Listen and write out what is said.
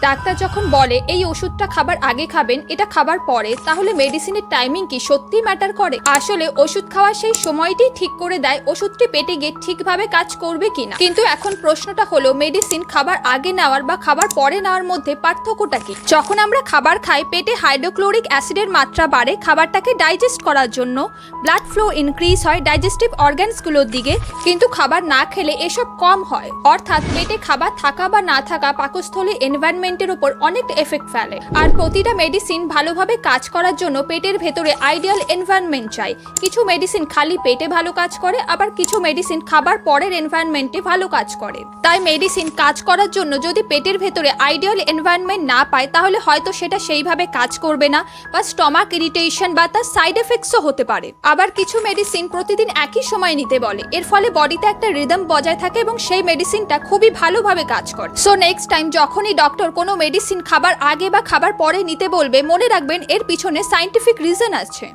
Doctor যখন বলে এই ওষুধটা খাবার আগে খাবেন, এটা খাবার পরে, তাহলে মেডিসিনের টাইমিং কি সত্যি ম্যাটার করে? আসলে ওষুধ খাওয়ার সেই সময়টি ঠিক করে দেয় ওষুধটি পেটে গিয়ে ঠিকভাবে কাজ করবে কিনা। কিন্তু এখন প্রশ্নটা হলো, মেডিসিন খাবার আগে নেওয়ার বা খাবার পরে নেওয়ার মধ্যে পার্থক্যটা কি? যখন আমরা খাবার খাই, পেটে হাইড্রোক্লোরিক অ্যাসিডের মাত্রা বাড়ে খাবারটাকে ডাইজেস্ট করার জন্য, ব্লাড ফ্লো ইনক্রিজ হয় ডাইজেস্টিভ অর্গানসগুলোর দিকে, কিন্তু খাবার না খেলে এসব কম হয়। অর্থাৎ পেটে খাবার থাকা বা না থাকা পাকস্থলী এনভায়রনমেন্টের উপর অনেক এফেক্ট ফেলে। আর প্রতিটা মেডিসিন ভালোভাবে কাজ করার জন্য পেটের ভেতরে আইডিয়াল এনভায়রনমেন্ট চাই। কিছু মেডিসিন খালি পেটে ভালো কাজ করে, আবার কিছু মেডিসিন খাবার পরের এনভায়রনমেন্টে ভালো কাজ করে। তাই মেডিসিন কাজ করার জন্য যদি পেটের ভেতরে আইডিয়াল এনভায়রনমেন্ট না পায়, তাহলে হয়তো সেটা সেইভাবে কাজ করবে না, বা স্টমাক ইরিটেশন বা তার সাইড এফেক্টসও হতে পারে। আবার কিছু মেডিসিন প্রতিদিন একই সময় নিতে বলে, এর ফলে বডিতে একটা রিদম বজায় থাকে এবং সেই মেডিসিনটা খুবই ভালোভাবে কাজ করে। সো নেক্সট টাইম যখনই ডক্টর কোনো মেডিসিন খাবার আগে বা খাবার পরে নিতে বলবে, মনে রাখবেন এর পিছনে সায়েন্টিফিক রিজন আছে।